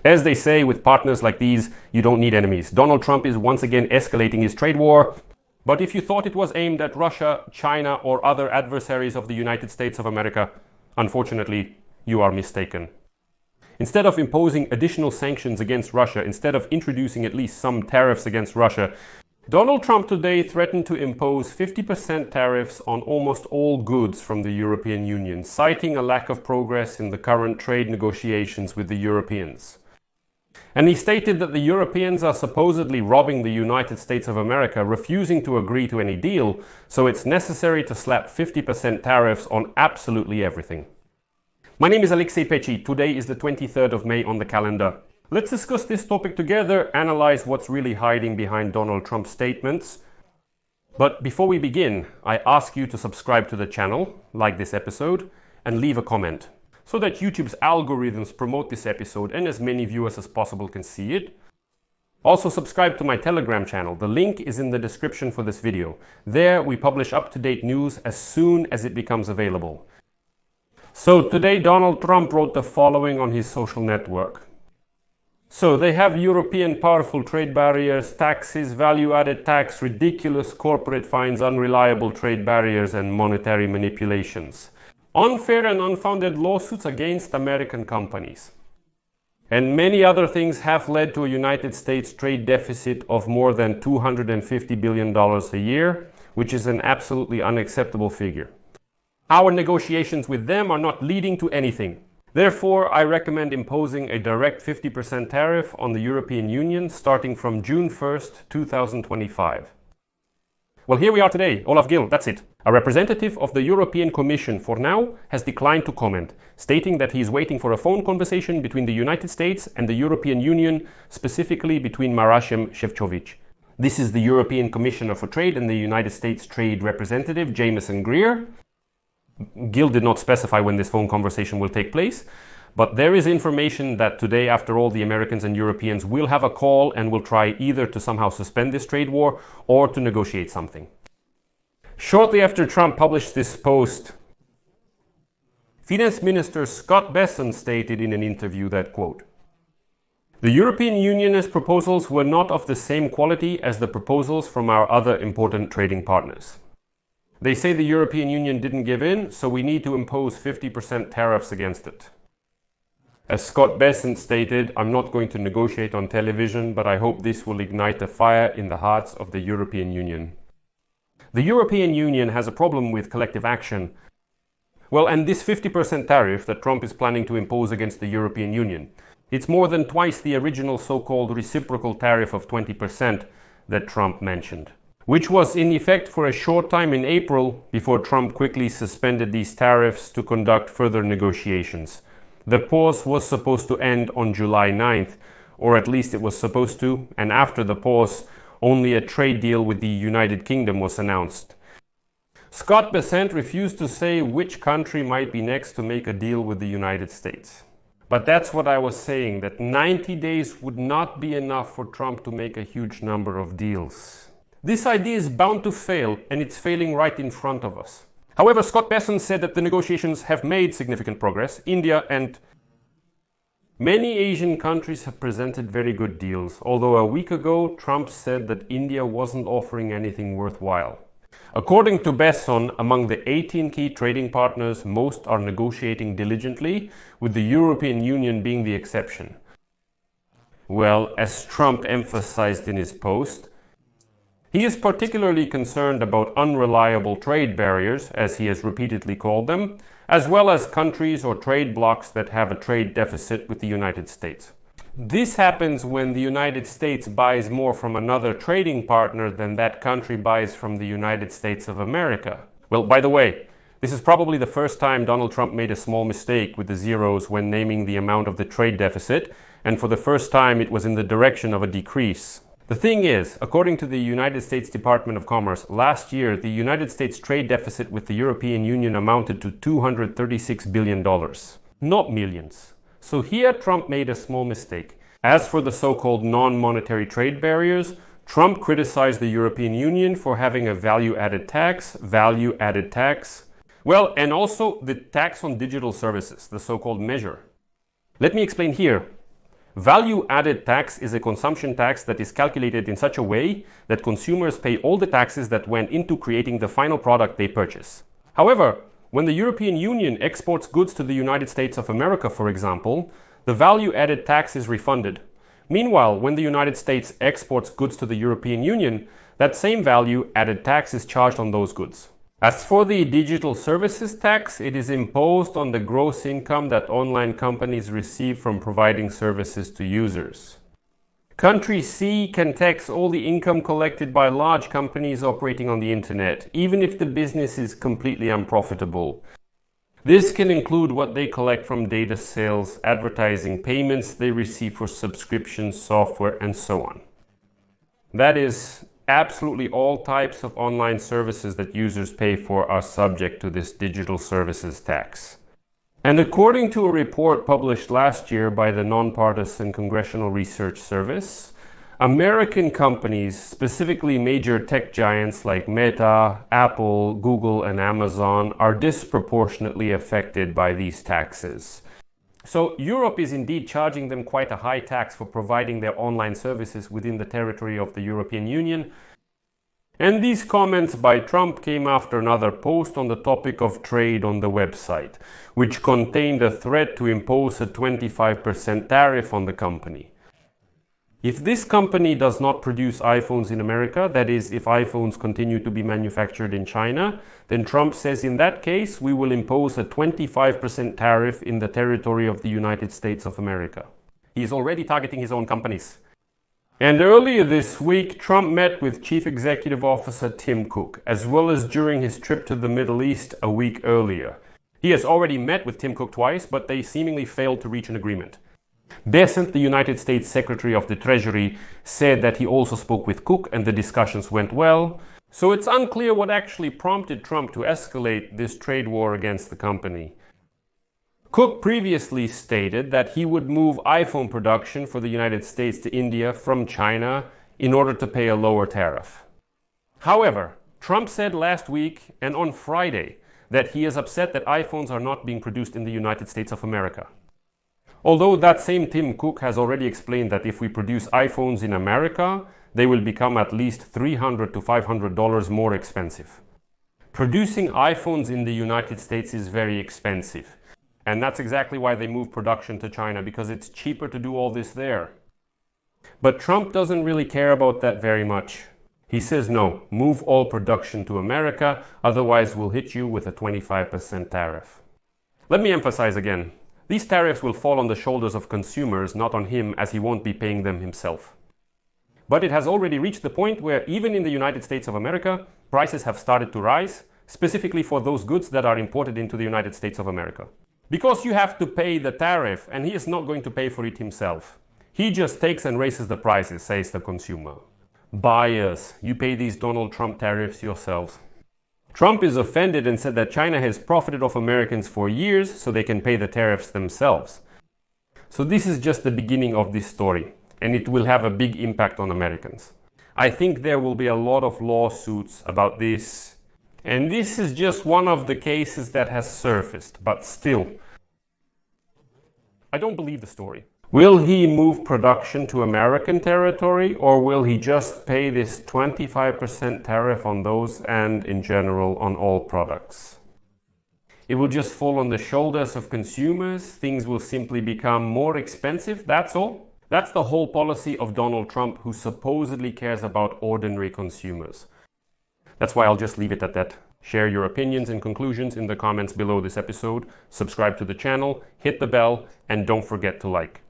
As they say, with partners like these, you don't need enemies. Donald Trump is once again escalating his trade war. But if you thought it was aimed at Russia, China, or other adversaries of the United States of America, unfortunately, you are mistaken. Instead of imposing additional sanctions against Russia, instead of introducing at least some tariffs against Russia, Donald Trump today threatened to impose 50% tariffs on almost all goods from the European Union, citing a lack of progress in the current trade negotiations with the Europeans. And he stated that the Europeans are supposedly robbing the United States of America, refusing to agree to any deal, so it's necessary to slap 50% tariffs on absolutely everything. My name is Alexei Pechi. Today is the 23rd of May on the calendar. Let's discuss this topic together, analyze what's really hiding behind Donald Trump's statements. But before we begin, I ask you to subscribe to the channel, like this episode, and leave a comment, so that YouTube's algorithms promote this episode and as many viewers as possible can see it. Also subscribe to my Telegram channel. The link is in the description for this video. There we publish up-to-date news as soon as it becomes available. So today Donald Trump wrote the following on his social network. So they have European powerful trade barriers, taxes, value-added tax, ridiculous corporate fines, unreliable trade barriers, and monetary manipulations. Unfair and unfounded lawsuits against American companies. And many other things have led to a United States trade deficit of more than $250 billion a year, which is an absolutely unacceptable figure. Our negotiations with them are not leading to anything. Therefore, I recommend imposing a direct 50% tariff on the European Union starting from June 1st, 2025. Well, here we are today. Olaf Gill, that's it. A representative of the European Commission for now has declined to comment, stating that he is waiting for a phone conversation between the United States and the European Union, specifically between Marashem Šefčovič. This is the European Commissioner for Trade and the United States Trade Representative, Jameson Greer. Gill did not specify when this phone conversation will take place, but there is information that today, after all, the Americans and Europeans will have a call and will try either to somehow suspend this trade war or to negotiate something. Shortly after Trump published this post, Finance Minister Scott Bessent stated in an interview that, quote, "The European Union's proposals were not of the same quality as the proposals from our other important trading partners. They say the European Union didn't give in, so we need to impose 50% tariffs against it. As Scott Bessent stated, I'm not going to negotiate on television, but I hope this will ignite a fire in the hearts of the European Union." The European Union has a problem with collective action. Well, and this 50% tariff that Trump is planning to impose against the European Union, it's more than twice the original so-called reciprocal tariff of 20% that Trump mentioned, which was in effect for a short time in April before Trump quickly suspended these tariffs to conduct further negotiations. The pause was supposed to end on July 9th, or at least it was supposed to, and after the pause, only a trade deal with the United Kingdom was announced. Scott Bessent refused to say which country might be next to make a deal with the United States. But that's what I was saying, that 90 days would not be enough for Trump to make a huge number of deals. This idea is bound to fail, and it's failing right in front of us. However, Scott Bessent said that the negotiations have made significant progress. India and many Asian countries have presented very good deals, although a week ago Trump said that India wasn't offering anything worthwhile. According to Bessent, among the 18 key trading partners, most are negotiating diligently, with the European Union being the exception. Well, as Trump emphasized in his post, he is particularly concerned about unreliable trade barriers, as he has repeatedly called them, as well as countries or trade blocs that have a trade deficit with the United States. This happens when the United States buys more from another trading partner than that country buys from the United States of America. Well, by the way, this is probably the first time Donald Trump made a small mistake with the zeros when naming the amount of the trade deficit, and for the first time it was in the direction of a decrease. The thing is, according to the United States Department of Commerce, last year the United States trade deficit with the European Union amounted to $236 billion, not millions. So here Trump made a small mistake. As for the so-called non-monetary trade barriers, Trump criticized the European Union for having a value-added tax. Well, and also the tax on digital services, the so-called measure. Let me explain here. Value-added tax is a consumption tax that is calculated in such a way that consumers pay all the taxes that went into creating the final product they purchase. However, when the European Union exports goods to the United States of America, for example, the value-added tax is refunded. Meanwhile, when the United States exports goods to the European Union, that same value-added tax is charged on those goods. As for the digital services tax, it is imposed on the gross income that online companies receive from providing services to users. Country C can tax all the income collected by large companies operating on the internet, even if the business is completely unprofitable. This can include what they collect from data sales, advertising, payments they receive for subscriptions, software, and so on. That is, absolutely all types of online services that users pay for are subject to this digital services tax. And according to a report published last year by the Nonpartisan Congressional Research Service, American companies, specifically major tech giants like Meta, Apple, Google, and Amazon, are disproportionately affected by these taxes. So Europe is indeed charging them quite a high tax for providing their online services within the territory of the European Union. And these comments by Trump came after another post on the topic of trade on the website, which contained a threat to impose a 25% tariff on the company. If this company does not produce iPhones in America, that is, if iPhones continue to be manufactured in China, then Trump says in that case we will impose a 25% tariff in the territory of the United States of America. He is already targeting his own companies. And earlier this week, Trump met with Chief Executive Officer Tim Cook, as well as during his trip to the Middle East a week earlier. He has already met with Tim Cook twice, but they seemingly failed to reach an agreement. Bessent, the United States Secretary of the Treasury, said that he also spoke with Cook and the discussions went well. So it's unclear what actually prompted Trump to escalate this trade war against the company. Cook previously stated that he would move iPhone production for the United States to India from China in order to pay a lower tariff. However, Trump said last week and on Friday that he is upset that iPhones are not being produced in the United States of America. Although that same Tim Cook has already explained that if we produce iPhones in America, they will become at least $300 to $500 more expensive. Producing iPhones in the United States is very expensive. And that's exactly why they move production to China, because it's cheaper to do all this there. But Trump doesn't really care about that very much. He says no, move all production to America, otherwise we'll hit you with a 25% tariff. Let me emphasize again, these tariffs will fall on the shoulders of consumers, not on him, as he won't be paying them himself. But it has already reached the point where even in the United States of America, prices have started to rise, specifically for those goods that are imported into the United States of America. Because you have to pay the tariff, and he is not going to pay for it himself. He just takes and raises the prices, says the consumer. Buyers, you pay these Donald Trump tariffs yourselves. Trump is offended and said that China has profited off Americans for years so they can pay the tariffs themselves. So this is just the beginning of this story, and it will have a big impact on Americans. I think there will be a lot of lawsuits about this. And this is just one of the cases that has surfaced, but still, I don't believe the story. Will he move production to American territory, or will he just pay this 25% tariff on those and in general on all products? It will just fall on the shoulders of consumers. Things will simply become more expensive, that's all. That's the whole policy of Donald Trump, who supposedly cares about ordinary consumers. That's why I'll just leave it at that. Share your opinions and conclusions in the comments below this episode, subscribe to the channel, hit the bell, and don't forget to like.